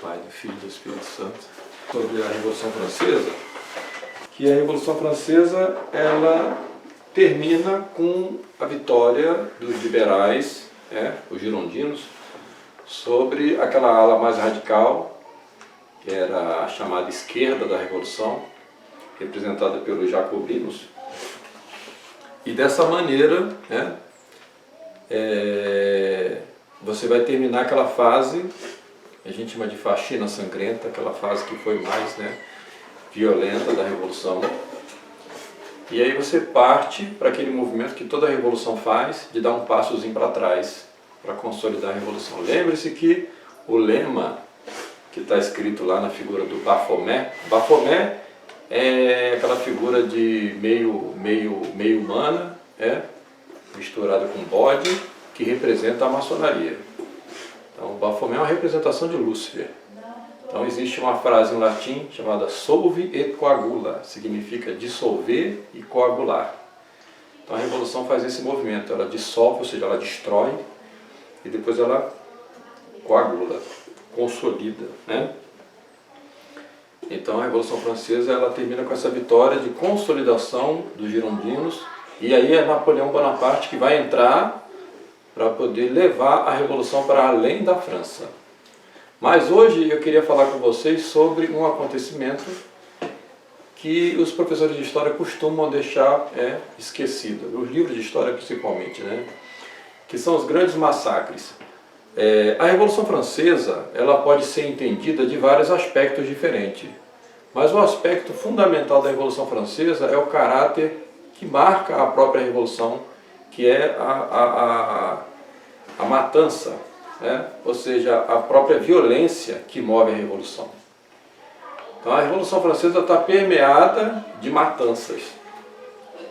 Pai, do Filho e do Espírito Santo, sobre a Revolução Francesa, que a Revolução Francesa ela termina com a vitória dos liberais, os girondinos, sobre aquela ala mais radical, que era a chamada esquerda da Revolução, representada pelos jacobinos. E dessa maneira, você vai terminar aquela fase, a gente chama de faxina sangrenta, aquela fase que foi mais violenta da Revolução. E aí você parte para aquele movimento que toda a Revolução faz, de dar um passozinho para trás, para consolidar a Revolução. Lembre-se que o lema que está escrito lá na figura do Baphomet, Baphomet é aquela figura de meio humana, misturada com bode, que representa a maçonaria. Então o Baphomet é uma representação de Lúcifer. Então existe uma frase em latim chamada solve et coagula, significa dissolver e coagular. Então a Revolução faz esse movimento, ela dissolve, ou seja, ela destrói, e depois ela coagula, consolida. Então a Revolução Francesa ela termina com essa vitória de consolidação dos girondinos, e aí é Napoleão Bonaparte que vai entrar para poder levar a Revolução para além da França. Mas hoje eu queria falar com vocês sobre um acontecimento que os professores de história costumam deixar esquecido, os livros de história principalmente, que são os grandes massacres. A Revolução Francesa ela pode ser entendida de vários aspectos diferentes, mas o aspecto fundamental da Revolução Francesa é o caráter que marca a própria Revolução, que é a matança, ou seja, a própria violência que move a Revolução. Então a Revolução Francesa está permeada de matanças.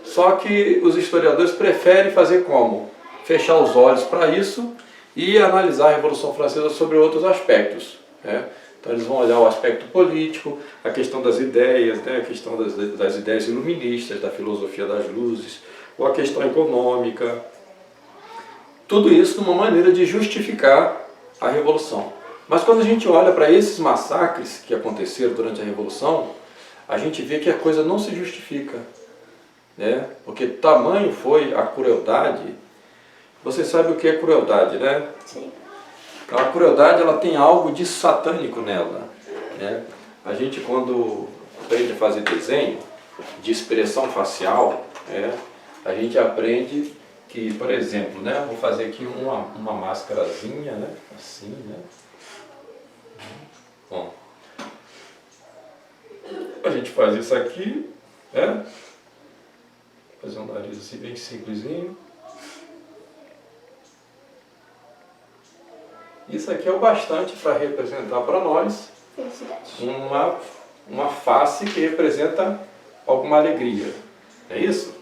Só que os historiadores preferem fazer como? Fechar os olhos para isso e analisar a Revolução Francesa sobre outros aspectos. Então eles vão olhar o aspecto político, a questão das ideias, a questão das ideias iluministas, da filosofia das luzes, ou a questão econômica. Tudo isso numa maneira de justificar a Revolução. Mas quando a gente olha para esses massacres que aconteceram durante a Revolução, a gente vê que a coisa não se justifica. Porque tamanho foi a crueldade. Você sabe o que é crueldade, né? Sim. Então, a crueldade ela tem algo de satânico nela. A gente quando aprende a fazer desenho de expressão facial, a gente aprende que, por exemplo, vou fazer aqui uma máscarazinha, assim, Bom, a gente faz isso aqui, fazer um nariz assim bem simplesinho. Isso aqui é o bastante para representar para nós uma face que representa alguma alegria. É isso?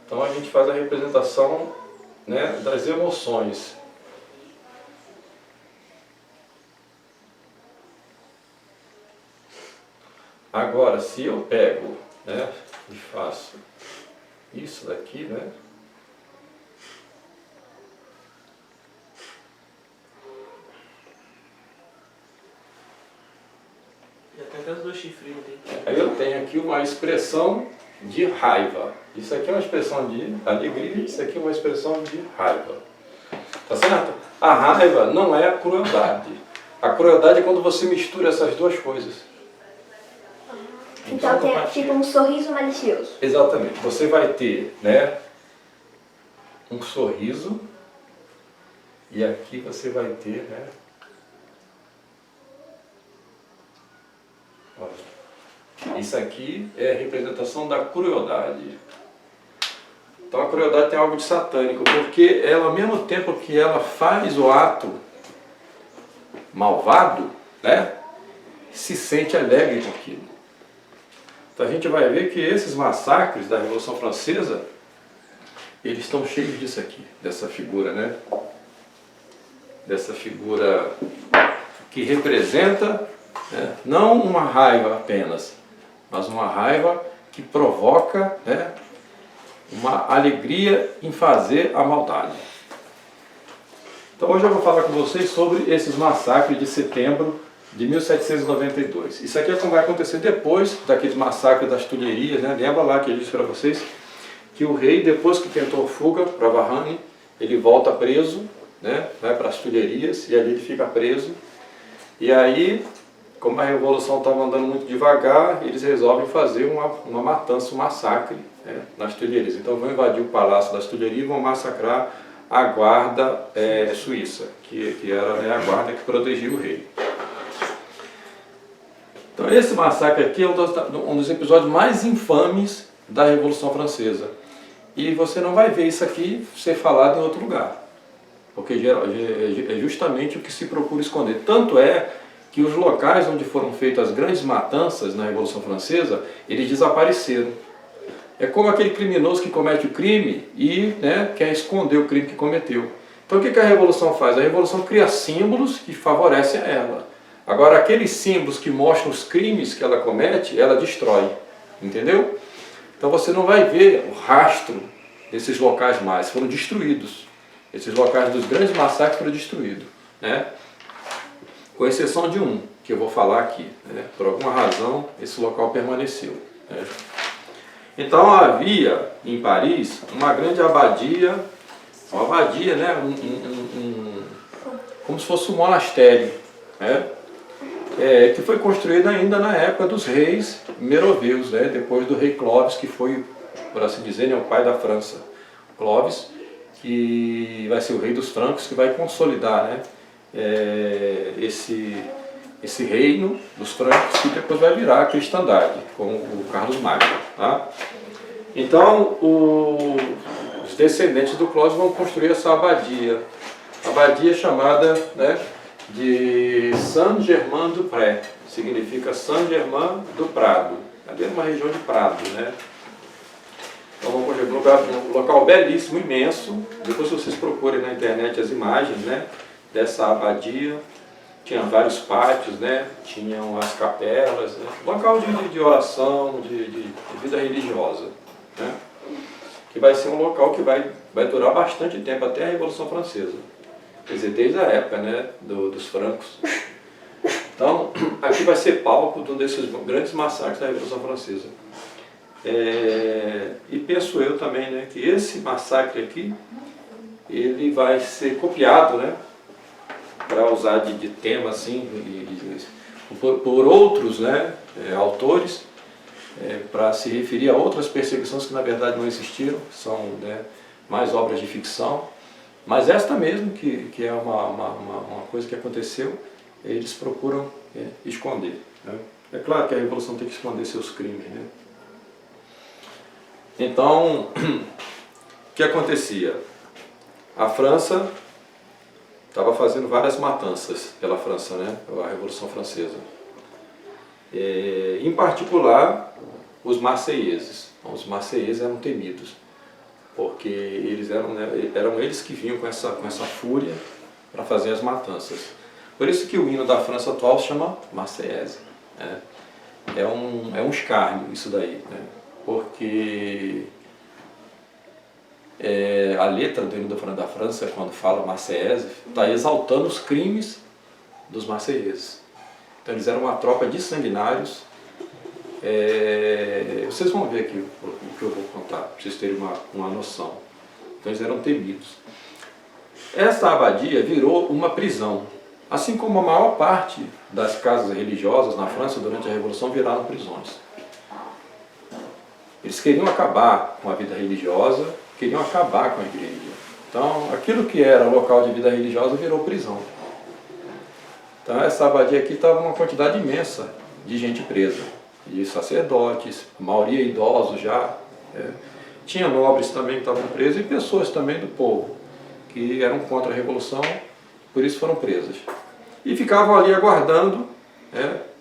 Então a gente faz a representação das emoções. Agora, se eu pego e faço isso daqui, Já tem até os dois chifrinhos ali. Aí eu tenho aqui uma expressão de raiva. Isso aqui é uma expressão de alegria, isso aqui é uma expressão de raiva. Tá certo? A raiva não é a crueldade. A crueldade é quando você mistura essas duas coisas. Então tem tipo um sorriso malicioso. Exatamente. Você vai ter um sorriso e aqui você vai ter olha, isso aqui é a representação da crueldade. Então a crueldade tem algo de satânico, porque ela, ao mesmo tempo que ela faz o ato malvado, se sente alegre com aquilo. Então a gente vai ver que esses massacres da Revolução Francesa, eles estão cheios disso aqui, dessa figura, dessa figura que representa não uma raiva apenas, mas uma raiva que provoca uma alegria em fazer a maldade. Então hoje eu vou falar com vocês sobre esses massacres de setembro de 1792. Isso aqui é como vai acontecer depois daqueles massacres das Tulherias, né? Lembra lá que eu disse para vocês que o rei, depois que tentou fuga para Varane, ele volta preso, né? Vai para as Tulherias e ali ele fica preso. E aí, como a revolução estava andando muito devagar, eles resolvem fazer uma matança, um massacre, né, nas Tulherias. Então vão invadir o palácio das Tulherias e vão massacrar a guarda suíça, que era, né, a guarda que protegia o rei. Então esse massacre aqui é um dos episódios mais infames da Revolução Francesa. E você não vai ver isso aqui ser falado em outro lugar, porque é justamente o que se procura esconder. Tanto é que os locais onde foram feitas as grandes matanças na Revolução Francesa, eles desapareceram. É como aquele criminoso que comete o crime e, né, quer esconder o crime que cometeu. Então o que a Revolução faz? A Revolução cria símbolos que favorecem a ela. Agora aqueles símbolos que mostram os crimes que ela comete, ela destrói. Entendeu? Então você não vai ver o rastro desses locais mais, foram destruídos. Esses locais dos grandes massacres foram destruídos, né? Com exceção de um, que eu vou falar aqui, né? Por alguma razão esse local permaneceu, né? Então havia em Paris uma grande abadia, né? Como se fosse um monastério, né? Que foi construído ainda na época dos reis merovingios, né? Depois do rei Clovis, que foi, por assim dizer, né, o pai da França. Clovis, que vai ser o rei dos francos, que vai consolidar, né, esse reino dos francos, que depois vai virar a cristandade, com o Carlos Magno. Tá? Então, os descendentes do Clovis vão construir essa abadia chamada, né, de Saint-Germain-du-Pré, significa Saint-Germain do Prado, ali é uma região de Prado, né? Então vamos construir um local belíssimo, imenso. Depois vocês procurem na internet as imagens, né, dessa abadia. Tinha vários pátios, né, tinham as capelas, né, local de oração, de vida religiosa, né, que vai ser um local que vai durar bastante tempo, até a Revolução Francesa. Quer dizer, desde a época, né, dos francos. Então, aqui vai ser palco de um desses grandes massacres da Revolução Francesa. E penso eu também, né, que esse massacre aqui, ele vai ser copiado, né, para usar de tema assim, por outros, né, autores, para se referir a outras perseguições que na verdade não existiram, são, né, mais obras de ficção. Mas esta mesmo, que é uma coisa que aconteceu, eles procuram esconder, né? É claro que a Revolução tem que esconder seus crimes, né? Então, o que acontecia? A França estava fazendo várias matanças pela França, né? A Revolução Francesa. Em particular, os marseilleses. Então, os marseilleses eram temidos, porque eles eram eles que vinham com essa fúria para fazer as matanças. Por isso que o hino da França atual se chama Marseillaise, né? É um escárnio isso daí, né? Porque a letra do hino da França, quando fala Marseillaise, está exaltando os crimes dos marseilleses. Então eles eram uma tropa de sanguinários. Vocês vão ver aqui o que eu vou contar, para vocês terem uma noção. Então eles eram temidos. Essa abadia virou uma prisão, assim como a maior parte das casas religiosas na França durante a Revolução viraram prisões. Eles queriam acabar com a vida religiosa, queriam acabar com a igreja. Então aquilo que era local de vida religiosa virou prisão. Então essa abadia aqui estava uma quantidade imensa de gente presa, de sacerdotes, a maioria idosos já, tinha nobres também que estavam presos e pessoas também do povo, que eram contra a Revolução, por isso foram presas. E ficavam ali aguardando,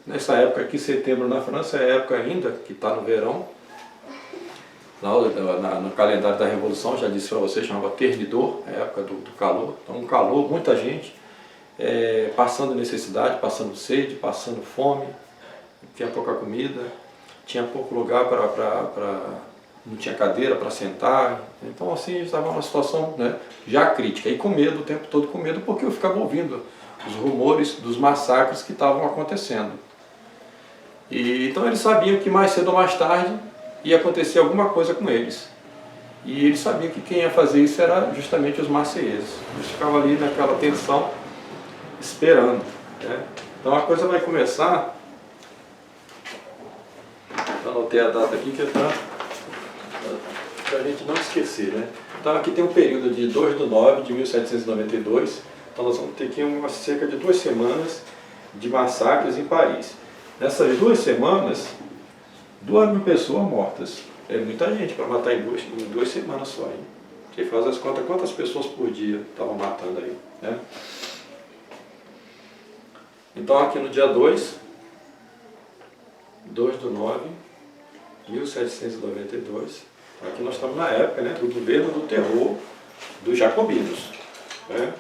nessa época aqui, setembro na França, é a época ainda que está no verão, no calendário da Revolução, já disse para vocês, chamava Thermidor, a época do calor. Então um calor, muita gente passando necessidade, passando sede, passando fome, tinha pouca comida, tinha pouco lugar não tinha cadeira para sentar. Então assim, estava numa situação, né, já crítica. E com medo, o tempo todo com medo, porque eu ficava ouvindo os rumores dos massacres que estavam acontecendo. E, então eles sabiam que mais cedo ou mais tarde ia acontecer alguma coisa com eles. E eles sabiam que quem ia fazer isso era justamente os macieses. Eles ficavam ali naquela tensão, esperando, né? Então a coisa vai começar. Eu anotei a data aqui que é para a gente não esquecer, né? Então aqui tem um período de 2/9/1792. Então nós vamos ter aqui cerca de 2 semanas de massacres em Paris. Nessas 2 semanas, 2.000 pessoas mortas. É muita gente para matar em 2 semanas só, hein? Você faz as contas, quantas pessoas por dia estavam matando aí, né? Então aqui no dia 2/9/1792, aqui nós estamos na época, né, do governo do terror dos jacobinos, né?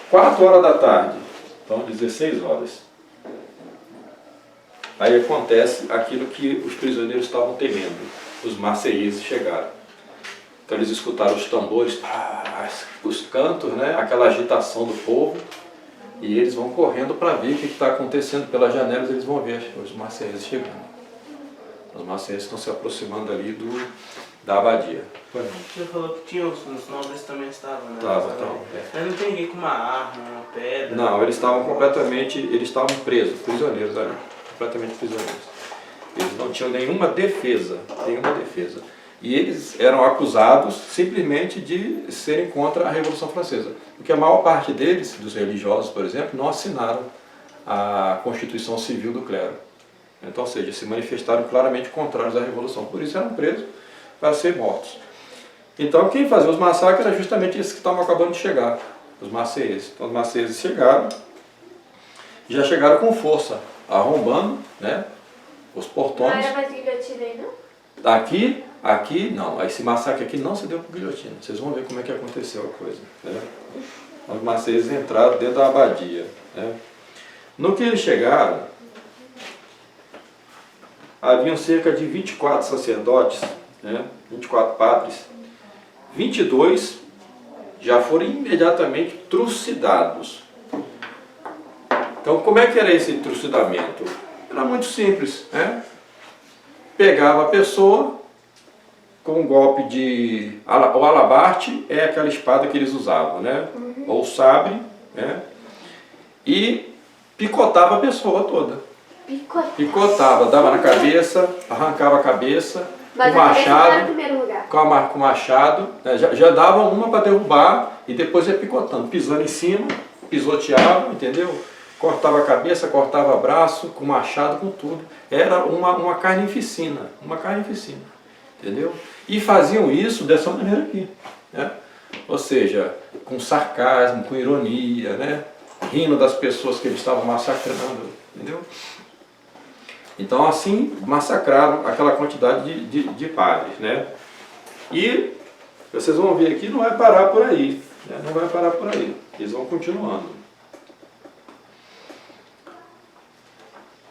Quatro horas da tarde, então 16 horas. Aí acontece aquilo que os prisioneiros estavam temendo. Os marseilleses chegaram. Então eles escutaram os tambores, os cantos, né? Aquela agitação do povo. E eles vão correndo para ver o que está acontecendo pelas janelas. Eles vão ver os marseilleses chegando. Os marseilleses estão se aproximando ali da abadia. Você falou que tinha os nobres também estavam, né? Estavam. Mas não tem ninguém com uma arma, uma pedra? Não, eles estavam presos, prisioneiros ali. Completamente prisioneiros. Eles não tinham nenhuma defesa. E eles eram acusados simplesmente de serem contra a Revolução Francesa. Porque a maior parte deles, dos religiosos, por exemplo, não assinaram a Constituição Civil do Clero. Então, ou seja, se manifestaram claramente contrários à Revolução. Por isso eram presos para ser mortos. Então, quem fazia os massacres era justamente esses que estavam acabando de chegar, os marseilleses. Então, os marseilleses chegaram, já chegaram com força, arrombando, né, os portões. Não era mais guilhotina aí, não? Aqui não. Esse massacre aqui não se deu por guilhotina. Vocês vão ver como é que aconteceu a coisa, né? Os marseilleses entraram dentro da abadia, né? No que eles chegaram, haviam cerca de 24 sacerdotes, né? 24 padres. 22 já foram imediatamente trucidados. Então, como é que era esse trucidamento? Era muito simples, né? Pegava a pessoa com um golpe de... O alabarte é aquela espada que eles usavam, né? Ou o sabre, né? E picotava a pessoa toda. Picotava, dava na cabeça, arrancava a cabeça, Mas com a cabeça não era machado, o primeiro lugar. com machado, né? Já dava uma para derrubar e depois ia picotando, pisando em cima, pisoteava, entendeu? Cortava a cabeça, cortava o braço, com machado, com tudo. Era uma carnificina, entendeu? E faziam isso dessa maneira aqui, né? Ou seja, com sarcasmo, com ironia, né? Rindo das pessoas que eles estavam massacrando, entendeu? Então assim massacraram aquela quantidade de padres, né? E vocês vão ver aqui, não vai parar por aí, né? Não vai parar por aí, eles vão continuando.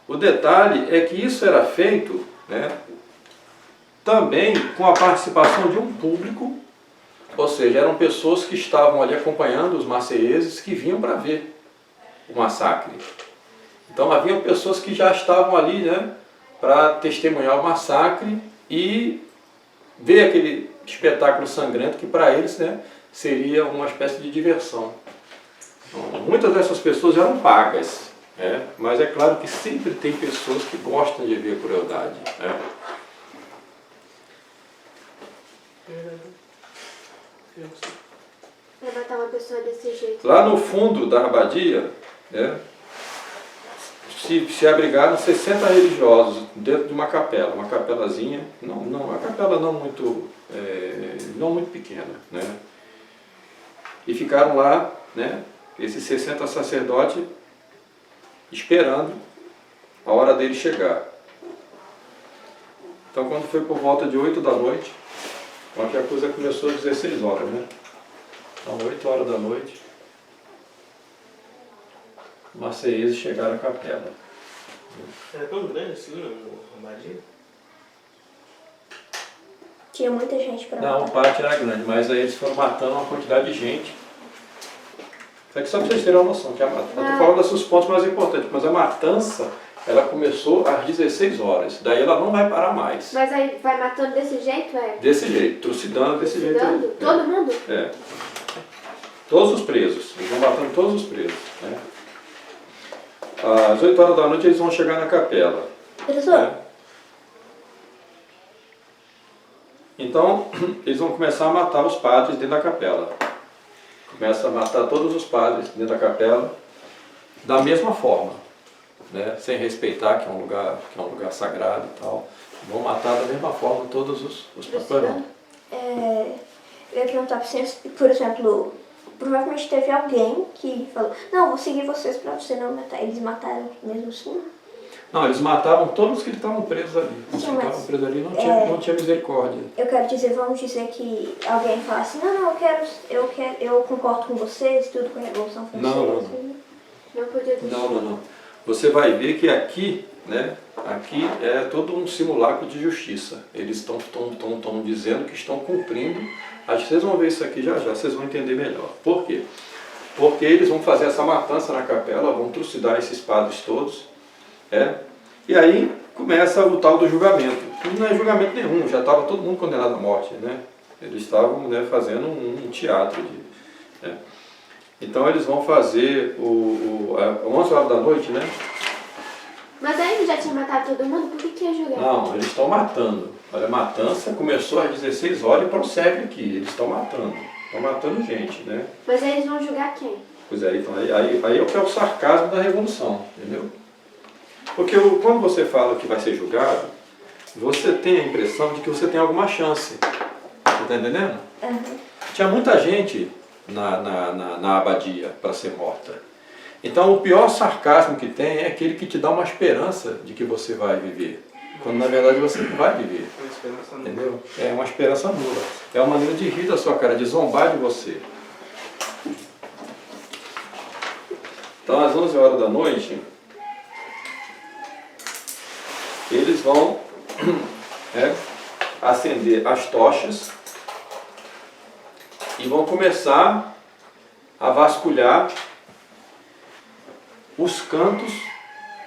O detalhe é que isso era feito, né, também com a participação de um público, ou seja, eram pessoas que estavam ali acompanhando os marseilleses que vinham para ver o massacre. Então haviam pessoas que já estavam ali, né, para testemunhar o massacre e ver aquele espetáculo sangrento que para eles, né, seria uma espécie de diversão. Então, muitas dessas pessoas eram pagas. Mas é claro que sempre tem pessoas que gostam de ver crueldade, né? Pra matar uma pessoa desse jeito. Lá no fundo da abadia, né, se abrigaram 60 religiosos dentro de uma capelazinha, uma capela não muito pequena, né? E ficaram lá, né, esses 60 sacerdotes, esperando a hora dele chegar. Então, quando foi por volta de 8 da noite, a coisa começou às 16 horas, né? Então, 8 horas da noite, os marseilleses chegaram à capela. Era tão grande assim o Romaria? Tinha muita gente pra Não, o matar. pátio era grande, mas aí eles foram matando uma quantidade de gente. Isso aqui só para vocês terem uma noção, que eu estou falando desses pontos mais importantes, mas a matança, ela começou às 16 horas, daí ela não vai parar mais. Mas aí vai matando desse jeito, é? Desse jeito, trucidando desse jeito aí. Dando? Todo mundo? É. Todos os presos, eles vão matando todos os presos. Né? Às 8 horas da noite eles vão chegar na capela. Professor, Né? Então, eles vão começar a matar os padres dentro da capela. Começa a matar todos os padres dentro da capela, da mesma forma, né? Sem respeitar que é um lugar sagrado e tal. Vão matar da mesma forma todos os padres. eu ia perguntar pra vocês, por exemplo, provavelmente teve alguém que falou, não, vou seguir vocês pra você não matar. Eles mataram mesmo assim? Não, eles matavam todos que estavam presos ali. Os que estavam presos ali não tinha misericórdia. Eu quero dizer, vamos dizer que alguém fala assim, não, eu concordo com vocês, tudo com a Revolução Francesa. Não podia dizer. Não. Você vai ver que aqui, né, aqui é todo um simulacro de justiça. Eles estão dizendo que estão cumprindo. Acho que vocês vão ver isso aqui já, vocês vão entender melhor. Por quê? Porque eles vão fazer essa matança na capela, vão trucidar esses padres todos. E aí começa o tal do julgamento. Não é julgamento nenhum, já estava todo mundo condenado à morte. Né? Eles estavam, né, fazendo um teatro. Então eles vão fazer 11 horas da noite, né? Mas aí ele já tinha matado todo mundo, por que ia julgar? Não, eles estão matando. Olha, a matança começou às 16 horas e prossegue aqui. Eles estão matando gente, né? Mas aí eles vão julgar quem? Pois é, então, aí é o que é o sarcasmo da Revolução, entendeu? Porque quando você fala que vai ser julgado, você tem a impressão de que você tem alguma chance. Você está entendendo? Uhum. Tinha muita gente na abadia para ser morta. Então o pior sarcasmo que tem é aquele que te dá uma esperança de que você vai viver. Quando na verdade você não vai viver. Uma esperança nula. Entendeu? É uma esperança nula. É uma maneira de rir da sua cara, de zombar de você. Então às 11 horas da noite, eles vão acender as tochas e vão começar a vasculhar os cantos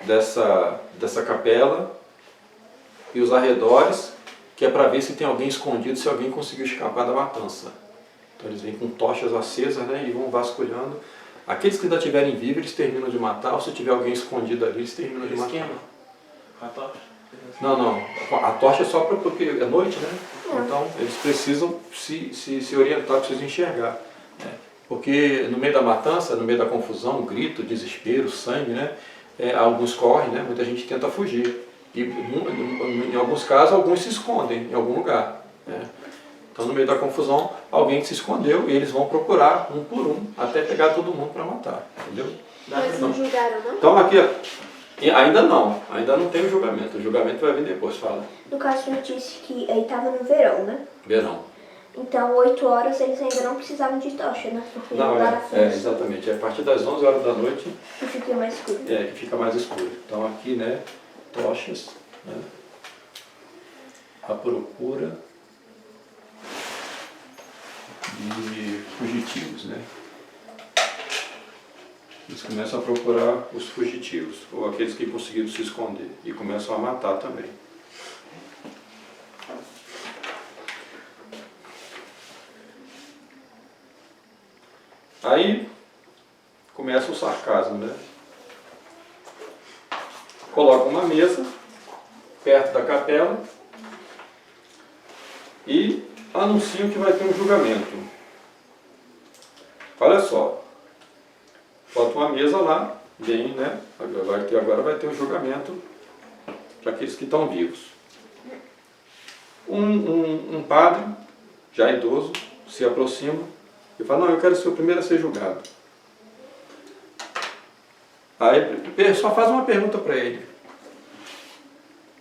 dessa capela e os arredores, que é para ver se tem alguém escondido, se alguém conseguiu escapar da matança. Então eles vêm com tochas acesas, né, e vão vasculhando. Aqueles que ainda estiverem vivos, eles terminam de matar, ou se tiver alguém escondido ali, eles terminam de matar. Esquema? Com a tocha? Não. A tocha é só porque é noite, né? Então eles precisam se orientar, precisam enxergar. Né? Porque no meio da matança, no meio da confusão, grito, desespero, sangue, né? Alguns correm, né? Muita gente tenta fugir. E em alguns casos, alguns se escondem em algum lugar. Né? Então no meio da confusão, alguém se escondeu e eles vão procurar um por um, até pegar todo mundo para matar. Entendeu? Mas não julgaram, não? Então aqui, ainda não tem o julgamento. O julgamento vai vir depois, fala. No caso, você disse que aí estava no verão, né? Verão. Então, 8 horas eles ainda não precisavam de tocha, né? Porque Não, lá na frente exatamente. É a partir das 11 horas da noite que fica mais escuro. que fica mais escuro. Então aqui, né, tochas, né, a procura de fugitivos, né? Eles começam a procurar os fugitivos, ou aqueles que conseguiram se esconder, e começam a matar também. Aí começa o sarcasmo, né? Colocam uma mesa perto da capela e anunciam que vai ter um julgamento. Olha só, bota uma mesa lá, bem, né? Agora vai ter um julgamento para aqueles que estão vivos. Um padre, já idoso, se aproxima e fala, não, eu quero ser o primeiro a ser julgado. Aí só faz uma pergunta para ele.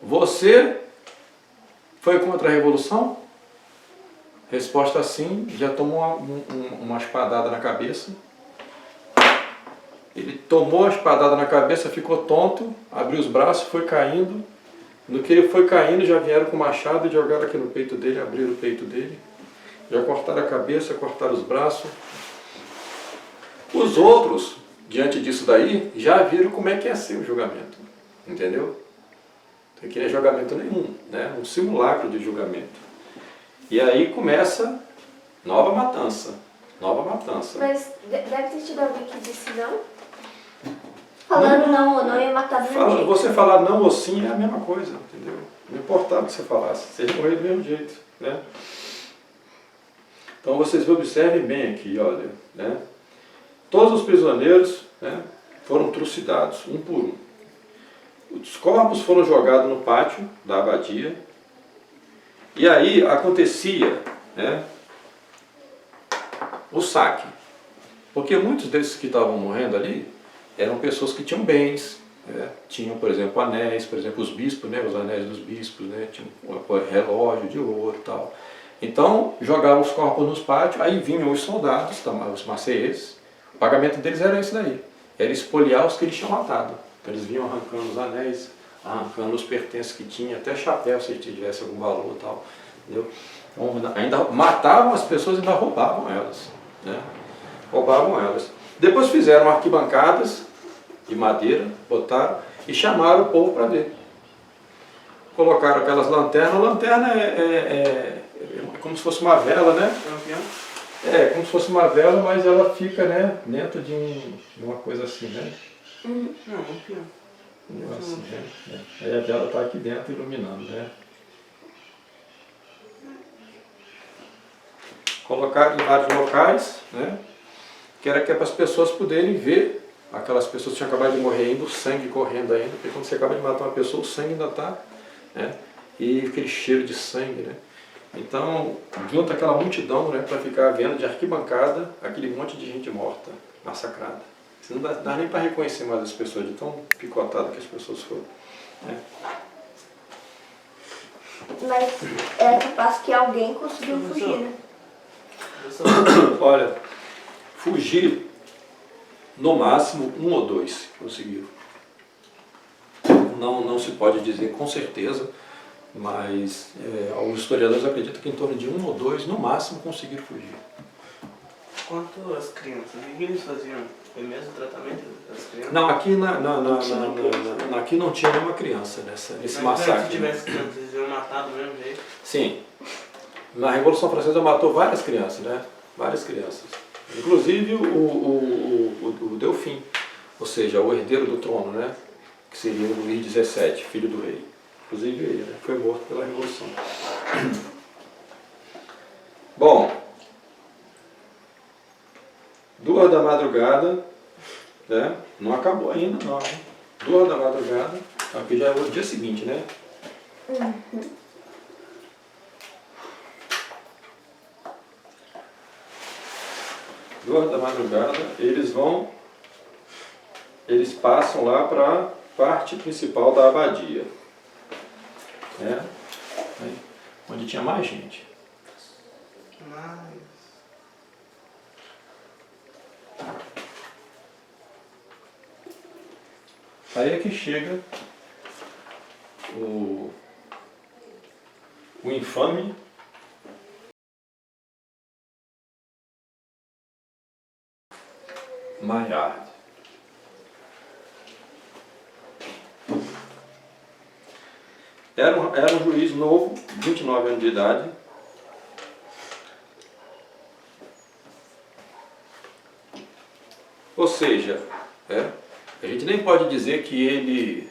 Você foi contra a Revolução? Resposta sim, já tomou uma espadada na cabeça. Ele tomou a espadada na cabeça, ficou tonto, abriu os braços, foi caindo. No que ele foi caindo, já vieram com o machado e jogaram aqui no peito dele, abriram o peito dele. Já cortaram a cabeça, cortaram os braços. Os outros, diante disso daí, já viram como é que ia ser o julgamento. Entendeu? Não queria julgamento nenhum, né? Um simulacro de julgamento. E aí começa nova matança. Nova matança. Mas deve ter tido alguém que disse não? Falando não ou não, ia matar do mesmo jeito. Você falar não ou sim é a mesma coisa, entendeu? Não importava o que você falasse, você ia morrer do mesmo jeito, né? Então vocês observem bem aqui, olha, né? Todos os prisioneiros, né, foram trucidados, um por um. Os corpos foram jogados no pátio da abadia. E aí acontecia, né, o saque. Porque muitos desses que estavam morrendo ali eram pessoas que tinham bens, né? Tinham, por exemplo, anéis, por exemplo, os bispos, né? Os anéis dos bispos, né? Tinham um relógio de ouro e tal. Então, jogavam os corpos nos pátios, aí vinham os soldados, os maceienses, o pagamento deles era esse daí, era espoliar os que eles tinham matado. Então, eles vinham arrancando os anéis, arrancando os pertences que tinha, até chapéu, se tivesse algum valor e tal, entendeu? Então, ainda matavam as pessoas e ainda roubavam elas, né? Roubavam elas. Depois fizeram arquibancadas de madeira, botaram e chamaram o povo para ver. Colocaram aquelas lanternas, a lanterna é como se fosse uma vela, né? É, como se fosse uma vela, mas ela fica, né, dentro de uma coisa assim, né? Não, um peão. Assim, né? Aí a vela está aqui dentro iluminando, né? Colocaram em vários locais, né? Que era para as pessoas poderem ver aquelas pessoas que tinham acabado de morrer ainda, o sangue correndo ainda, porque quando você acaba de matar uma pessoa, o sangue ainda está, né? E aquele cheiro de sangue, né? Então, junta aquela multidão, né, para ficar vendo de arquibancada aquele monte de gente morta, massacrada. Você não dá nem para reconhecer mais as pessoas, de tão picotadas que as pessoas foram, né? Mas é capaz que alguém conseguiu fugir, né? Olha, fugir, no máximo, 1 ou 2 conseguiram. Não se pode dizer com certeza, mas alguns historiadores acreditam que em torno de 1 ou 2, no máximo, conseguiram fugir. Quanto às crianças, o que eles faziam? Foi mesmo o tratamento das crianças? Não, aqui, aqui não tinha nenhuma criança nesse massacre. Se tivesse crianças, eles iam matar do mesmo jeito? Sim. Na Revolução Francesa matou várias crianças, né? Várias crianças. Inclusive o Delfim, ou seja, o herdeiro do trono, né? Que seria o Luís XVII, filho do rei. Inclusive ele, né? Foi morto pela Revolução. Bom, 2 da madrugada, né? Não acabou ainda não, hein? 2 da madrugada, aqui já é o dia seguinte, né? 2 da madrugada, eles passam lá para a parte principal da abadia, né? Onde tinha mais gente. Aí é que chega o infame Maillard. Era um juiz novo, 29 anos de idade. Ou seja, a gente nem pode dizer que ele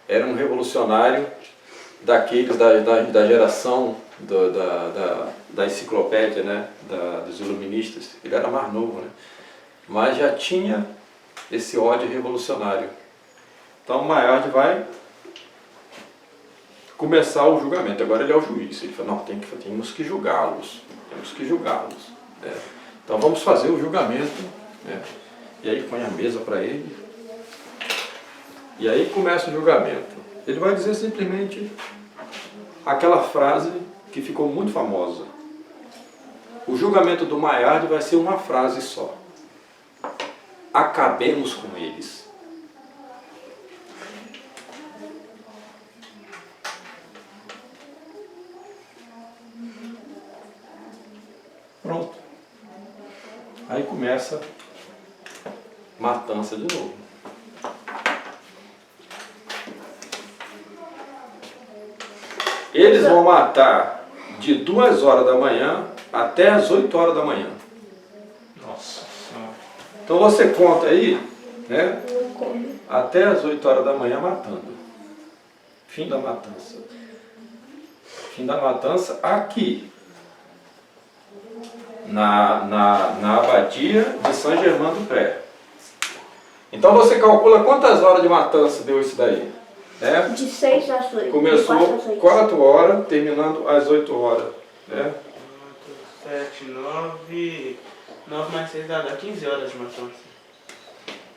era um revolucionário daqueles da geração da enciclopédia, né, dos iluministas. Ele era mais novo, né, mas já tinha esse ódio revolucionário. Então o Maillard vai começar o julgamento. Agora ele é o juiz. Ele fala, não, temos que julgá-los. Temos que julgá-los. Né? Então vamos fazer o julgamento. Né? E aí põe a mesa para ele. E aí começa o julgamento. Ele vai dizer simplesmente aquela frase que ficou muito famosa. O julgamento do Maillard vai ser uma frase só. acabemos com eles. Pronto. Aí começa matança de novo. Eles vão matar de 2 horas da manhã até as 8 horas da manhã. Nossa Senhora. Então você conta aí, né? Até as 8 horas da manhã matando. Fim da matança. Fim da matança aqui. Na abadia de São Germano do Pré. Então você calcula quantas horas de matança deu isso daí? Né? De 6 às 8. Começou 4 horas, terminando às 8 horas. Né? 7, 9... 9 mais 6 dá 15 horas de matança.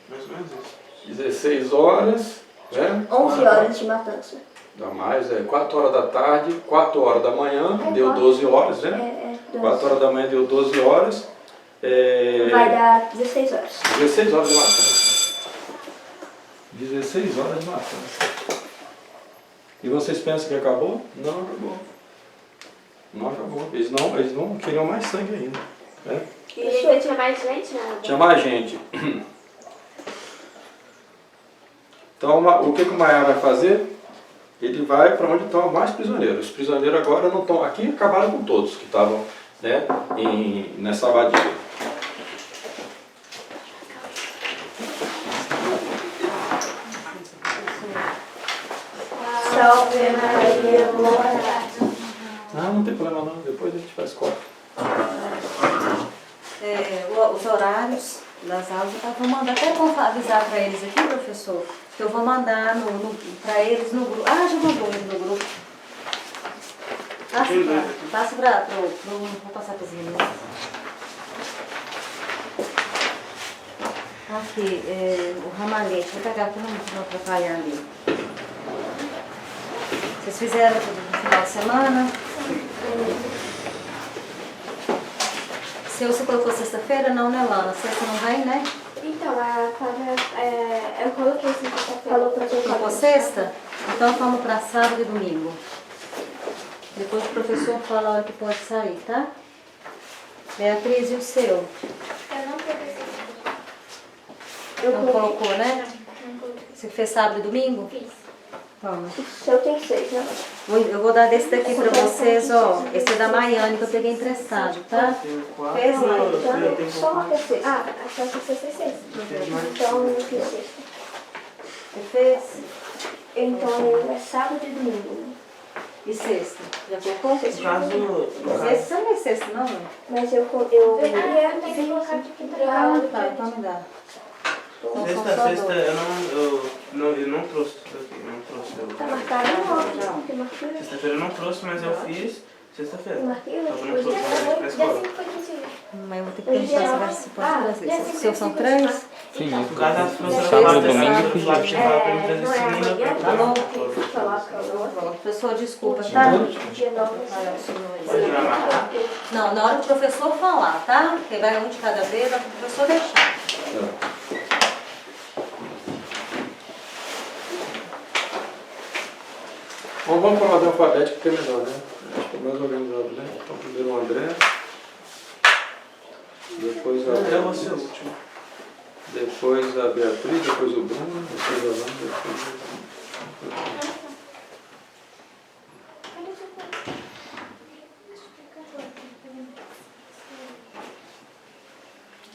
Mais ou menos isso. 16 horas, né? 11 horas de matança. Dá mais, 4 horas da tarde, 4 horas da manhã, deu 12 horas, né? 4 horas da manhã deu 12 horas. Vai dar 16 horas. 16 horas de matança. 16 horas de matança. E vocês pensam que acabou? Não acabou. Não acabou. Eles não queriam mais sangue ainda. Né? E ainda tinha mais gente, né? Tinha mais gente. Então o que o Maiá vai fazer? Ele vai para onde estão mais prisioneiros. Os prisioneiros agora não estão aqui, acabaram com todos que estavam, né, nessa abadia. Salve Maria, glória. Não tem problema não, depois a gente faz corte. Os horários das aulas, eu vou mandar até avisar para eles aqui, professor, que eu vou mandar para eles no grupo. Ah, já mandou no grupo. Passa para vou passar para as meninas. Aqui, o ramalhete, vou pegar aqui, não atrapalhar ali. Vocês fizeram tudo no final de semana? Você colocou sexta-feira? Não, né, Lana? Sexta não vem, né? Então, a Cláudia, eu coloquei sexta-feira. Falou pra você. Colocou sexta? Então vamos para sábado e domingo. Depois o professor fala a hora que pode sair, tá? Beatriz, e o seu? Eu não coloquei sexta-feira. Não colocou, né? Não coloquei. Você fez sábado e domingo? Fiz. Toma. O seu tem 6, né? Eu vou dar desse daqui pra vocês, ó. Esse é da Maiane, que eu peguei emprestado, tá? Tenho 4. Fez, né? Eu tenho Só uma pessoa. Ah, achava que você fez sexta. Então eu fiz sexta. Você fez? Então é sábado e domingo. E sexta? Já colocou? No caso, Sexta você não é sexta, não, né? Mas eu Eu tenho que colocar de quinta pra aula. Tá, então me dá. Então, são só sexta dois. eu não trouxe isso aqui, não trouxe. tá marcado no óculos. Tem marcado. Sexta-feira eu não trouxe, mas eu fiz sexta-feira. Marquei Só que eu não trouxe Dia pra 5 escola. foi que dia? Mas eu vou ter que pensar se pode trazer. Os seus são 3? Sim, No caso, a professora Sábado, estava domingo, o Flávio chegava para mim trazer Não é segunda amanhã, para Alô? falar pra outra. Professor, desculpa, tá? Dia 9. Pode ir lá marcar? Não, na hora que o professor falar, tá? Porque vai um de cada vez, dá pro professor deixar. Bom, vamos para a ordem alfabética que é melhor, né? Acho que é mais organizado, né? Então primeiro o André, depois a Eu vou ser o último. depois a Beatriz, depois o Bruno, depois a Lana, depois o...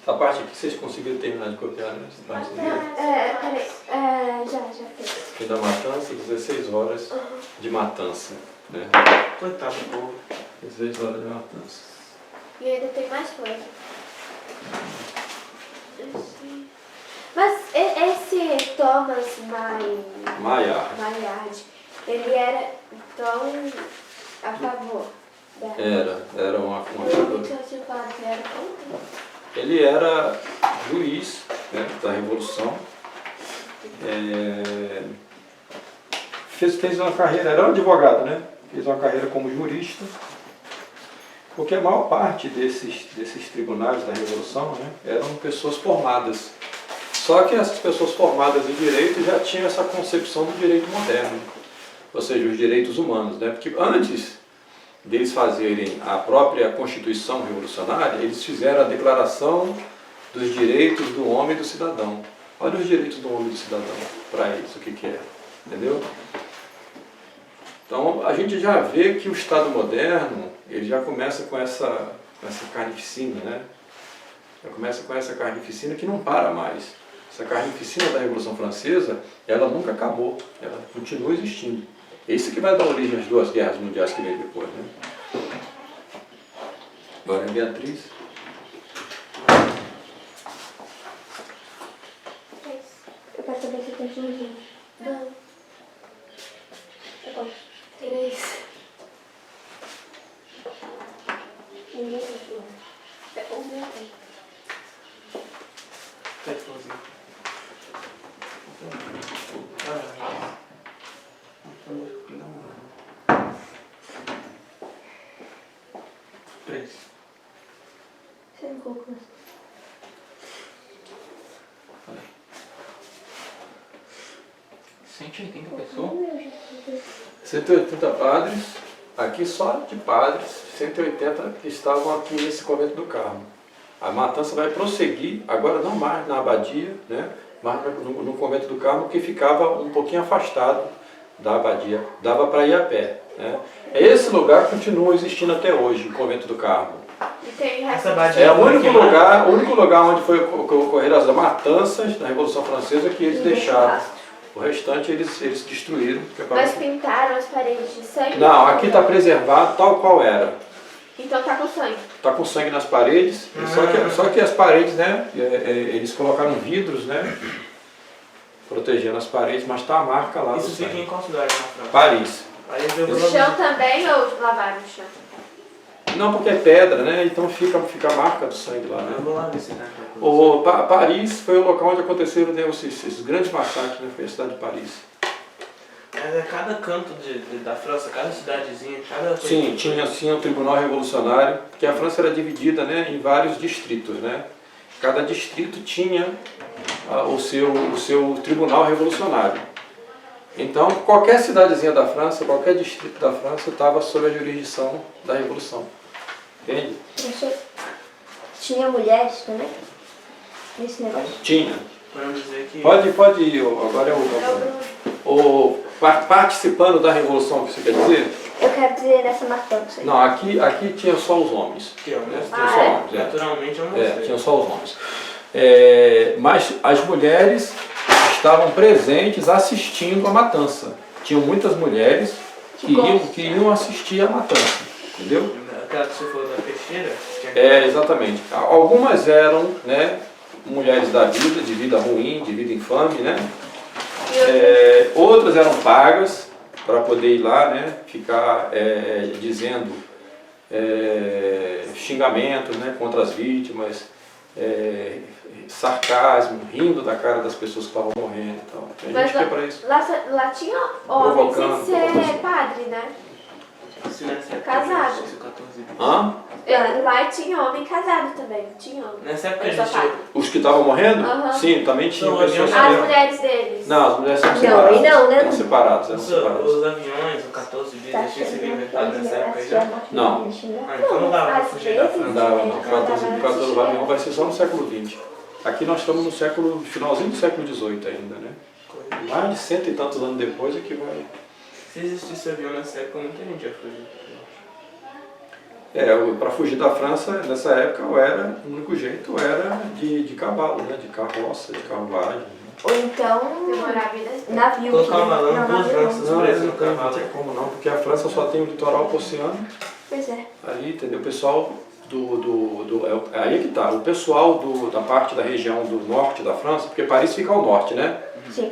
Essa parte aqui vocês conseguiram terminar de copiar, né? Essa parte aqui. Peraí. Já fez. Fim da matança, 16 horas de matança, né? Coitado do povo. 16 horas de matança. E ainda tem mais coisa. Mas esse Thomas Maiar. Maillard, ele era então a favor da... Era uma Eu tinha te falado que era contra. Ele era juiz, né, da Revolução. Fez uma carreira, era um advogado, né? Fez uma carreira como jurista, porque a maior parte desses tribunais da Revolução, né, eram pessoas formadas. Só que essas pessoas formadas em direito já tinham essa concepção do direito moderno, ou seja, os direitos humanos, né? Porque antes deles fazerem a própria Constituição Revolucionária, eles fizeram a Declaração dos Direitos do Homem e do Cidadão. Olha os direitos do homem e do cidadão para eles, o que é, entendeu? Então a gente já vê que o Estado moderno, ele já começa com essa carnificina, né? Já começa com essa carnificina que não para mais. Essa carnificina da Revolução Francesa, ela nunca acabou, ela continua existindo. É isso que vai dar origem às 2 guerras mundiais que vem depois, né? Agora é Beatriz. Eu quero saber se tem quinzinho. Não. Tá bom. 3. Ninguém tem filho. O meu tem. Pede florzinha. Não. 3. Você não colocou. 180 pessoas. 180 padres, aqui só de padres, 180 estavam aqui nesse convento do Carmo. A matança vai prosseguir, agora não mais na abadia, né, mas no convento do Carmo, que ficava um pouquinho afastado da abadia, dava para ir a pé. Né. Esse lugar continua existindo até hoje, o convento do Carmo. E tem Essa resto badia É o único lugar onde ocorreram as matanças na Revolução Francesa que eles deixaram. O restante eles destruíram. Mas pintaram as paredes de sangue? Não, aqui está preservado tal qual era. Então tá com sangue. Está com sangue nas paredes, só que as paredes, né, eles colocaram vidros, né, protegendo as paredes, mas está a marca lá do Isso fica em sangue. qual cidade na França? Paris. Aí eu O vou chão também ou lavaram o chão? Não, porque é pedra, né, então fica a marca do sangue lá, Eu né. vou lá ver se tá. Paris foi o local onde aconteceram, né, esses grandes massacres, né, foi a cidade de Paris. É, cada canto da França, cada cidadezinha, cada... Sim, tinha um tribunal revolucionário, porque a França era dividida, né, em vários distritos, né. Cada distrito tinha o seu tribunal revolucionário. Então, qualquer cidadezinha da França, qualquer distrito da França estava sob a jurisdição da Revolução. Entende? Tinha mulheres também? Nesse negócio? Tinha. Podemos dizer que... Pode ir, agora é o participando da Revolução, o que você quer dizer? Eu quero dizer nessa matança aí. Não, aqui tinha só os homens. Que é o mesmo. Tinha só homens, Naturalmente eu não sei. tinha só os homens. Mas as mulheres estavam presentes assistindo a matança. Tinham muitas mulheres que iam assistir a matança, entendeu? Aquela que você falou da peixeira? Exatamente. Algumas eram, né, mulheres da vida, de vida ruim, de vida infame, né? Outras eram pagas para poder ir lá, né, ficar dizendo xingamentos, né, contra as vítimas, sarcasmo, rindo da cara das pessoas que estavam morrendo e tal. Tem gente que é para isso. Lá tinha homens Provocando, sem ser provocando. padre, né? Se nessa época Casado. tinha 14 anos. Hã? Lá tinha homem casado também, tinha homem. Nessa época Eu sou existia... padre. Os que estavam morrendo? Aham. Sim, também tinham Não, pessoas que As eram... mulheres deles. Não, as mulheres eram Não, separadas. aí não, né? Eram separadas, eram separadas. Os aviões, o 14 bis, já tinha sido inventado nessa época aí já? Não. Ah, então não dava pra fugir da Não França. dava, não. 14 avião vai ser só no século XX. Aqui nós estamos no finalzinho do século XVIII ainda, né? Mais de 100 e tantos anos depois é que vai... Se existisse avião nessa época, muita gente ia fugir. Para fugir da França, nessa época, o único jeito era de cavalo, né? De carroça, de carruagem. Né? Ou então, Demorar a vida. navio. Colocar uma Não, lã, duas navio não. lanças Não, presas no não cavalo. tem como não, porque a França só tem o litoral pro oceano. Pois é. Ali, entendeu? O pessoal aí é que tá, o pessoal da parte da região do norte da França, porque Paris fica ao norte, né? Sim.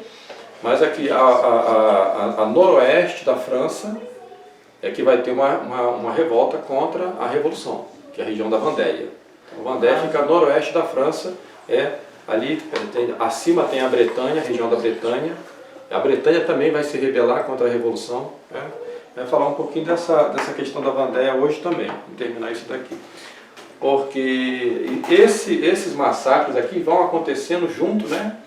Mas aqui, a noroeste da França é que vai ter uma revolta contra a Revolução, que é a região da Vendéia. Então, a Vendéia fica a noroeste da França, ali acima tem a Bretanha, a região da Bretanha. A Bretanha também vai se rebelar contra a Revolução. Né? Vai falar um pouquinho dessa questão da Vendéia hoje também, vamos terminar isso daqui. Porque esses massacres aqui vão acontecendo junto, né,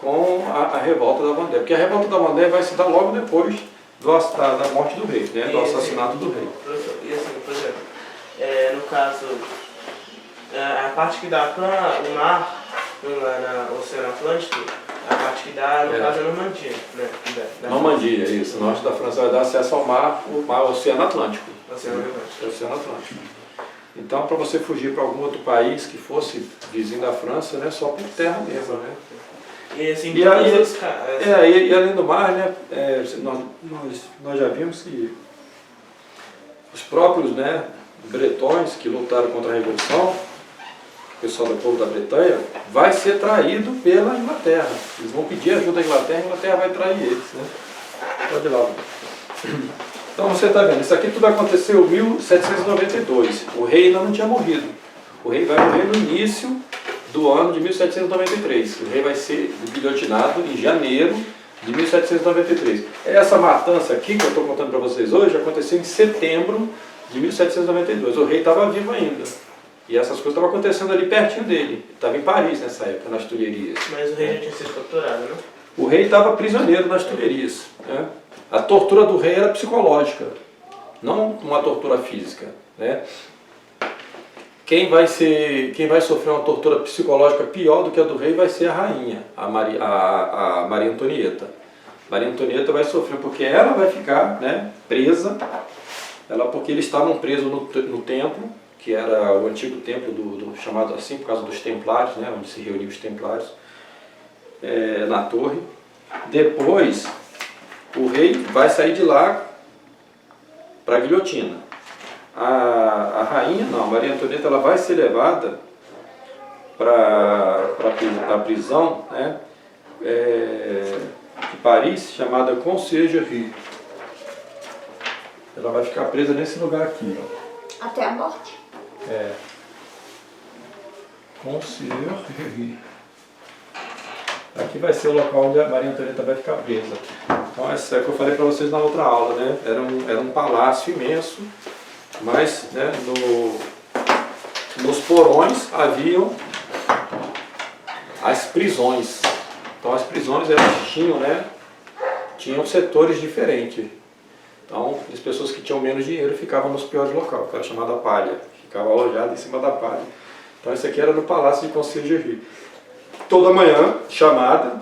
com a revolta da Vendée. Porque a revolta da Vendée vai se dar logo depois da morte do rei, né? Do assassinato do rei. Professor, e assim, por exemplo, no caso, a parte que dá para o mar, no Oceano Atlântico, a parte que dá, no caso, é Normandia, né? Normandia, isso. O norte da França vai dar acesso ao mar, o Oceano Atlântico. Oceano Atlântico. Então, para você fugir para algum outro país que fosse vizinho da França, né, só por terra mesmo, né? E assim, E além do mar, né, nós já vimos que os próprios, né, bretões que lutaram contra a Revolução, o pessoal do povo da Bretanha, vai ser traído pela Inglaterra. Eles vão pedir ajuda à Inglaterra e a Inglaterra vai trair eles, né? Pode ir lá. Então você está vendo, isso aqui tudo aconteceu em 1792. O rei ainda não tinha morrido. O rei vai morrer no início do ano de 1793. O rei vai ser guilhotinado em janeiro de 1793. Essa matança aqui que eu estou contando para vocês hoje aconteceu em setembro de 1792. O rei estava vivo ainda. E essas coisas estavam acontecendo ali pertinho dele. Estava em Paris nessa época, nas Tulherias. Mas o rei já tinha sido torturado, né? O rei estava prisioneiro nas Tulherias, né? A tortura do rei era psicológica, não uma tortura física, né? Quem vai sofrer uma tortura psicológica pior do que a do rei vai ser a rainha, a Maria Antonieta. Maria Antonieta vai sofrer porque ela vai ficar, né, presa, porque eles estavam presos no templo, que era o antigo templo chamado assim por causa dos templários, né, onde se reuniam os templários, na torre. Depois, o rei vai sair de lá para a guilhotina. A rainha, não, a Maria Antonieta, ela vai ser levada para a prisão, né, de Paris, chamada Conciergerie. Ela vai ficar presa nesse lugar aqui, ó. Até a morte. Conciergerie. Aqui vai ser o local onde a Maria Antonieta vai ficar presa. Então, essa é o que eu falei para vocês na outra aula, né? Era um palácio imenso, mas, né, nos porões haviam as prisões. Então, as prisões elas tinham setores diferentes. Então, as pessoas que tinham menos dinheiro ficavam nos piores locais, que era chamada palha. Ficava alojado em cima da palha. Então, isso aqui era no Palácio de Conciergerie. Toda manhã, chamada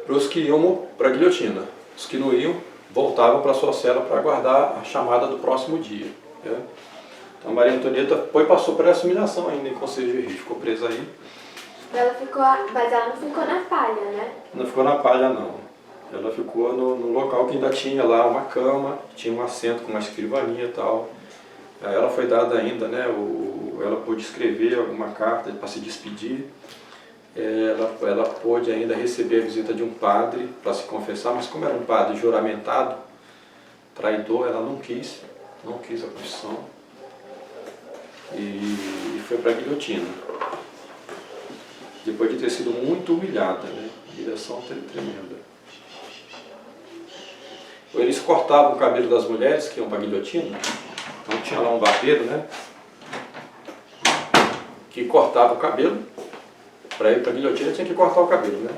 para os que iam para a guilhotina. Os que não iam, voltavam para a sua cela para aguardar a chamada do próximo dia, né? Então, Maria Antonieta passou por essa humilhação ainda em Conciergerie, ficou presa aí. Mas ela não ficou na palha, né? Não ficou na palha, não. Ela ficou no local que ainda tinha lá uma cama, tinha um assento com uma escrivaninha e tal. A ela foi dada ainda, né, ela pôde escrever alguma carta para se despedir. Ela pôde ainda receber a visita de um padre para se confessar, mas como era um padre juramentado, traidor, ela não quis a profissão e foi para a guilhotina. Depois de ter sido muito humilhada, né, humilhação tremenda. Eles cortavam o cabelo das mulheres que iam para a guilhotina. Então tinha lá um barbeiro, né, que cortava o cabelo. Para ir para a guilhotina tinha que cortar o cabelo, né?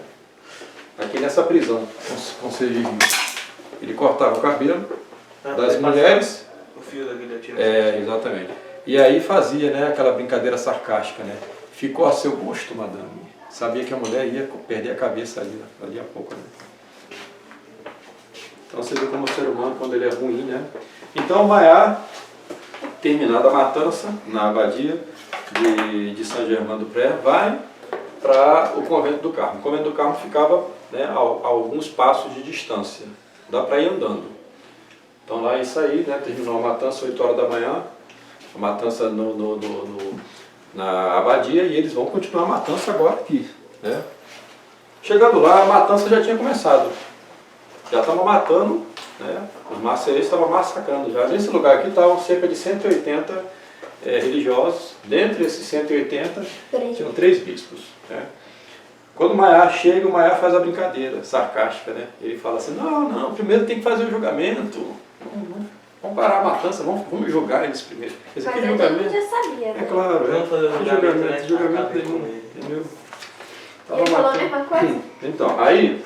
Aqui nessa prisão, Conciergerie, ele cortava o cabelo das mulheres. O fio da guilhotina. Exatamente. E aí fazia, né, aquela brincadeira sarcástica, né? Ficou a seu gosto, madame. Sabia que a mulher ia perder a cabeça ali a pouco, né? Então você vê como o ser humano, quando ele é ruim, né? Então Maillard, terminada a matança na abadia de Saint-Germain-du-Pré, vai para o Convento do Carmo. O Convento do Carmo ficava, né, a alguns passos de distância. Dá para ir andando. Então lá isso aí, né, terminou a matança 8 horas da manhã, a matança na abadia, e eles vão continuar a matança agora aqui, né? Chegando lá, a matança já tinha começado. Já estavam matando, né, os marcelenses estavam massacrando já. Nesse lugar aqui estavam cerca de 180 religiosos. Dentre esses 180, tinham 3 bispos, né? Quando o Maillard chega, o Maillard faz a brincadeira sarcástica, né? Ele fala assim, não, primeiro tem que fazer o julgamento. Vamos parar a matança, vamos julgar eles primeiro. Esse aqui é julgamento. Já sabia, né? É claro, Vamos fazer o julgamento, né? julgamento nenhum, entendeu? Ele falou a mesma coisa? Então, aí,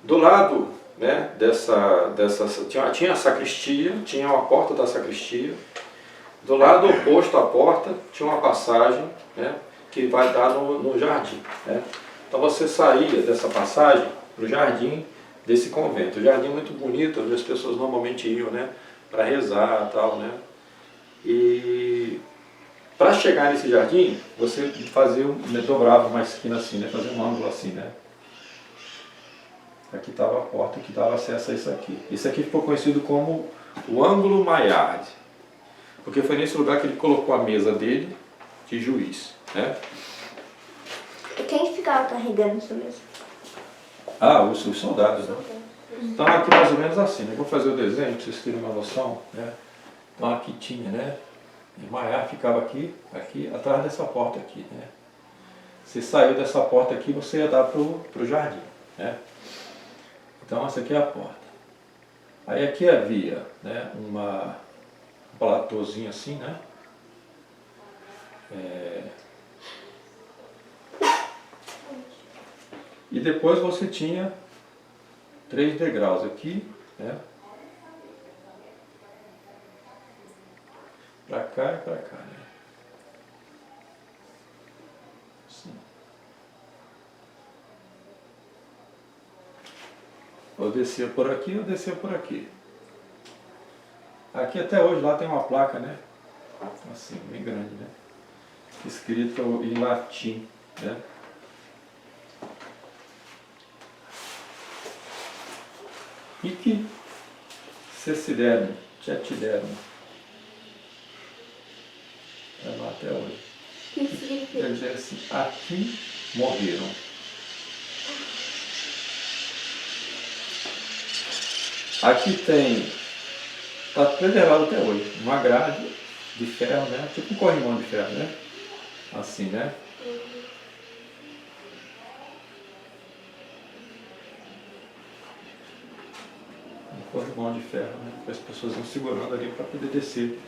do lado, né, tinha a sacristia, tinha a porta da sacristia. Do lado oposto à porta tinha uma passagem, né, que vai dar no jardim, né? Então você saía dessa passagem para o jardim desse convento. O jardim muito bonito, onde as pessoas normalmente iam, né, para rezar e tal, né? E para chegar nesse jardim, você dobrava uma esquina assim, né, fazia um ângulo assim, né? Aqui estava a porta que dava acesso a isso aqui. Isso aqui ficou conhecido como o ângulo Maillard, porque foi nesse lugar que ele colocou a mesa dele de juiz, né? E quem ficava carregando isso mesmo? Ah, os soldados, né? Então aqui mais ou menos assim, né? Vou fazer o desenho para vocês terem uma noção, né? Então aqui tinha, né? E Maillard ficava aqui, atrás dessa porta aqui, né? Você saiu dessa porta aqui, você ia dar para o jardim, né? Então essa aqui é a porta. Aí aqui havia, né, um platôzinho assim, né? E depois você tinha 3 degraus aqui, né? Pra cá e pra cá, né? Assim. Ou descia por aqui ou descia por aqui. Aqui até hoje lá tem uma placa, né? Assim, bem grande, né? Escrito em latim, né? E que se deram, já te deram. É lá até hoje. O que significa? Quer dizer assim, aqui morreram. Aqui tem, está preservado até hoje, uma grade de ferro, né? Tipo um corrimão de ferro, né? Assim, né? Um corrimão de ferro, né? Que as pessoas vão segurando ali para poder descer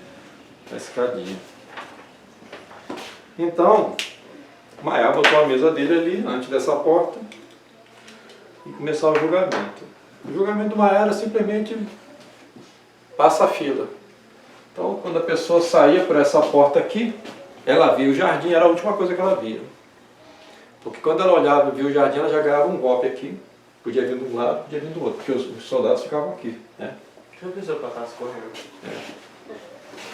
a escadinha. Então, Maillard botou a mesa dele ali, antes dessa porta, e começar o julgamento. O julgamento do Maillard era simplesmente passa a fila. Então, quando a pessoa saía por essa porta aqui, ela via o jardim, era a última coisa que ela via. Porque quando ela olhava e via o jardim, ela já ganhava um golpe aqui. Podia vir de um lado, podia vir do outro, porque os soldados ficavam aqui, né? Deixa eu pensar pra trás correndo.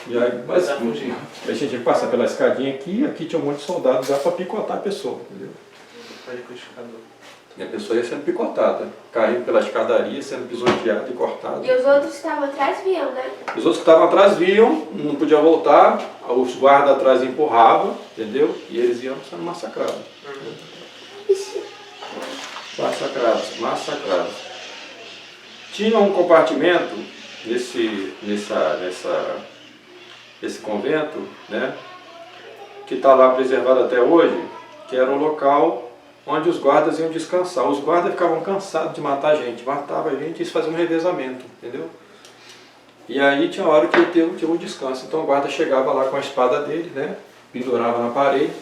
E aí, mas a gente tinha que passar pela escadinha aqui tinha um monte de soldados já para picotar a pessoa, entendeu? Pode ir com o esticador. E a pessoa ia sendo picotada, caindo pela escadaria, sendo pisoteada e cortada. E os outros que estavam atrás viam, né? Os outros que estavam atrás viam, não podia voltar, os guardas atrás empurravam, entendeu? E eles iam sendo massacrados. Massacrados. Tinha um compartimento nesse convento, né, que está lá preservado até hoje, que era o local onde os guardas iam descansar. Os guardas ficavam cansados de matar a gente, matava a gente e faziam um revezamento, entendeu? E aí tinha hora que ele tinha um descanso, então o guarda chegava lá com a espada dele, né, pendurava na parede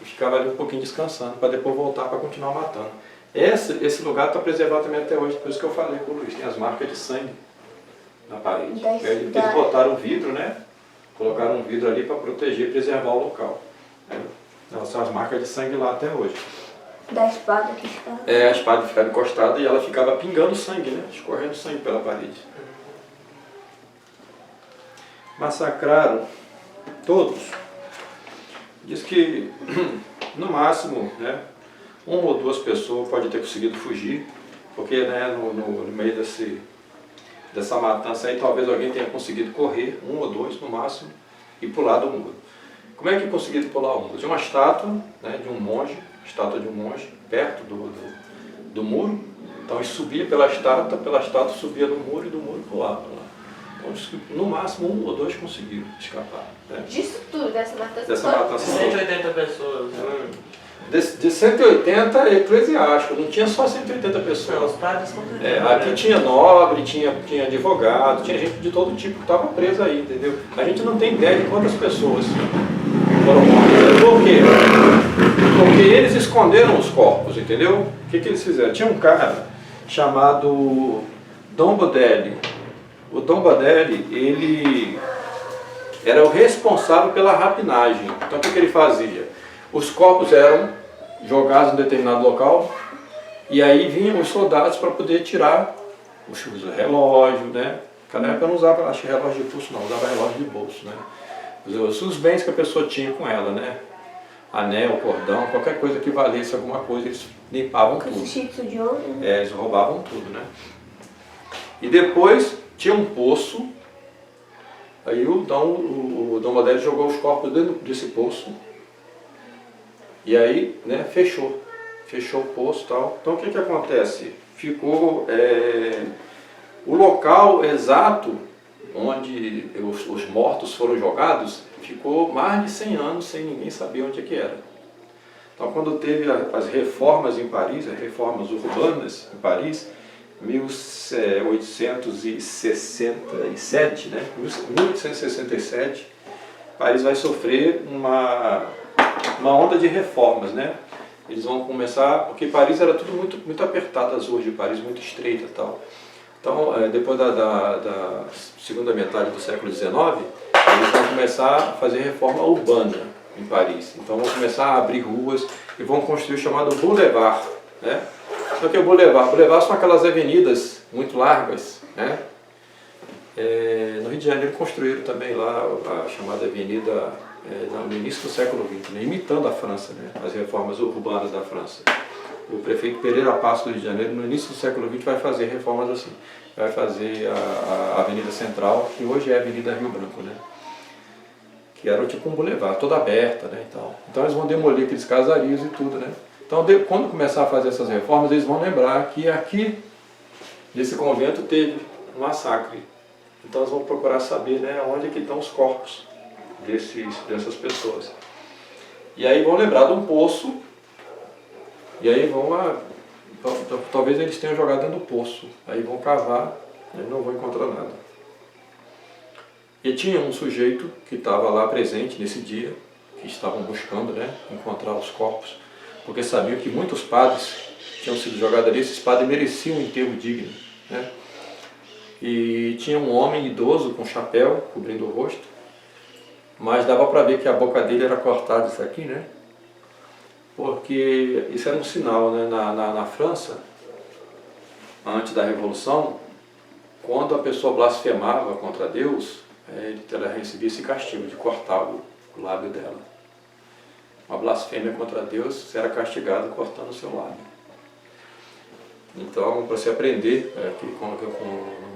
e ficava ali um pouquinho descansando, para depois voltar para continuar matando. Esse lugar está preservado também até hoje, por isso que eu falei com o Luiz, tem as marcas de sangue na parede. Eles botaram vidro, né? Colocaram um vidro ali para proteger e preservar o local. Então, são as marcas de sangue lá até hoje. Da espada que ficava. A espada ficava encostada e ela ficava pingando sangue, né? Escorrendo sangue pela parede. Massacraram todos. Diz que, no máximo, né, uma ou duas pessoas podem ter conseguido fugir, porque, né, no meio dessa matança aí, talvez alguém tenha conseguido correr, um ou dois no máximo, e pular do muro. Como é que conseguiram pular o muro? Tinha uma estátua, né, de um monge, perto do muro. Então eles subiam pela estátua subia no muro e do muro pulava lá. Então, no máximo, um ou dois conseguiram escapar. Né? Disso tudo, dessa matança Dessa toda? matança toda. 180 pessoas. De 180 é eclesiástico, não tinha só 180 pessoas. Os padres com Aqui tinha nobre, tinha advogado, tinha gente de todo tipo que estava presa aí, entendeu? A gente não tem ideia de quantas pessoas Por quê? Porque eles esconderam os corpos, entendeu? O que eles fizeram? Tinha um cara chamado Dom Bodelli. O Dom Bodelli, ele era o responsável pela rapinagem. Então o que ele fazia? Os corpos eram jogados em determinado local e aí vinham os soldados para poder tirar os relógios, né? Naquela época eu não usava, acho que relógio de pulso não, usava relógio de bolso, né? Os bens que a pessoa tinha com ela, né? Anel, cordão, qualquer coisa que valesse alguma coisa, eles limpavam tudo. Crucifixo de ouro. É, eles roubavam tudo, né? E depois tinha um poço, aí o Dom Bodelli jogou os corpos dentro desse poço, e aí, né, fechou o poço e tal. Então o que acontece? Ficou o local exato onde os mortos foram jogados, ficou mais de 100 anos sem ninguém saber onde é que era. Então quando teve as reformas em Paris, as reformas urbanas em Paris, 1867, né? 1867, Paris vai sofrer uma onda de reformas, né? Eles vão começar, porque Paris era tudo muito apertado, as ruas de Paris muito estreitas e tal. Então, depois da segunda metade do século XIX, eles vão começar a fazer reforma urbana em Paris. Então vão começar a abrir ruas e vão construir o chamado Boulevard, né? Só que o Boulevard são aquelas avenidas muito largas, né? No Rio de Janeiro construíram também lá a chamada avenida no início do século XX, né? Imitando a França, né? As reformas urbanas da França. O prefeito Pereira Passos do Rio de Janeiro, no início do século XX, vai fazer reformas assim. Vai fazer a Avenida Central, que hoje é a Avenida Rio Branco, né? Que era tipo um boulevard, toda aberta, né? E tal. Então eles vão demolir aqueles casarios e tudo, né? Então, quando começar a fazer essas reformas, eles vão lembrar que aqui, nesse convento, teve um massacre. Então, eles vão procurar saber, né, onde é que estão os corpos dessas pessoas. E aí vão lembrar de um poço, e aí vão lá, talvez eles tenham jogado dentro do poço. Aí vão cavar, e não vão encontrar nada. E tinha um sujeito que estava lá presente nesse dia, que estavam buscando, né, encontrar os corpos, porque sabiam que muitos padres tinham sido jogados ali, esses padres mereciam um enterro digno, né? E tinha um homem idoso com chapéu cobrindo o rosto, mas dava para ver que a boca dele era cortada, isso aqui, né? Porque isso era um sinal, né? Na França, antes da Revolução, quando a pessoa blasfemava contra Deus, ela recebia esse castigo de cortar o lábio dela. Uma blasfêmia contra Deus, você era castigado cortando o seu lábio. Então, para você aprender que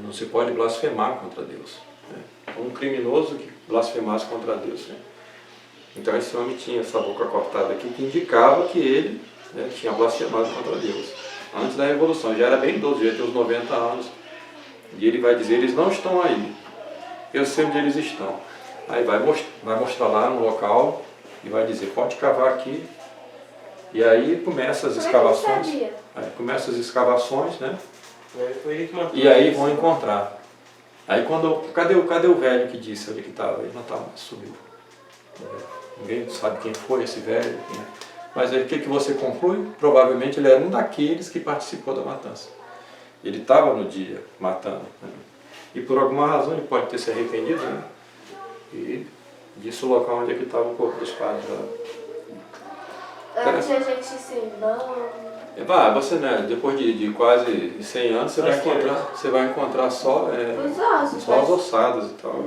não se pode blasfemar contra Deus, né? Um criminoso que blasfemasse contra Deus, né? Então esse homem tinha essa boca cortada aqui, que indicava que ele, né, tinha blasfemado contra Deus. Antes da Revolução, já era bem idoso, já tinha uns 90 anos. E ele vai dizer, eles não estão aí. Eu sei onde eles estão. Aí vai mostrar lá no local e vai dizer, pode cavar aqui. E aí começa as escavações. Começa as escavações, né? E aí vão encontrar. Aí cadê o velho que disse onde que estava? Ele não estava, sumiu. Ninguém sabe quem foi esse velho, né? Mas aí o que você conclui? Provavelmente ele era um daqueles que participou da matança. Ele estava no dia matando, né? E por alguma razão ele pode ter se arrependido, né? E disse o local onde é que estava o corpo dos padres lá. Antes a gente se embana. Você, né, depois de quase 100 anos, você vai encontrar só as ossadas e tal.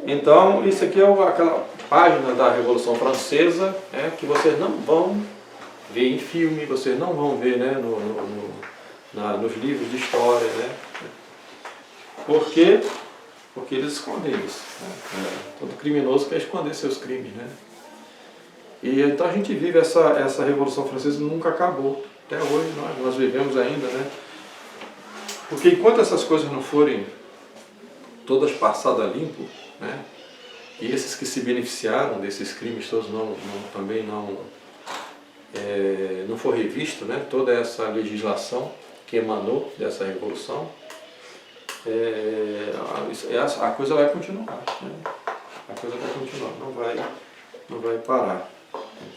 Então, isso aqui é aquela página da Revolução Francesa, que vocês não vão ver em filme, vocês não vão ver, né, nos livros de história, né? Por quê? Porque eles escondem isso, né? Todo criminoso quer esconder seus crimes, né? E então a gente vive essa Revolução Francesa, nunca acabou. Até hoje nós vivemos ainda, né? Porque enquanto essas coisas não forem todas passadas a limpo, né? E esses que se beneficiaram desses crimes todos também não for revisto, né? Toda essa legislação que emanou dessa Revolução, a coisa vai continuar, né? a coisa vai continuar, não vai parar. Então,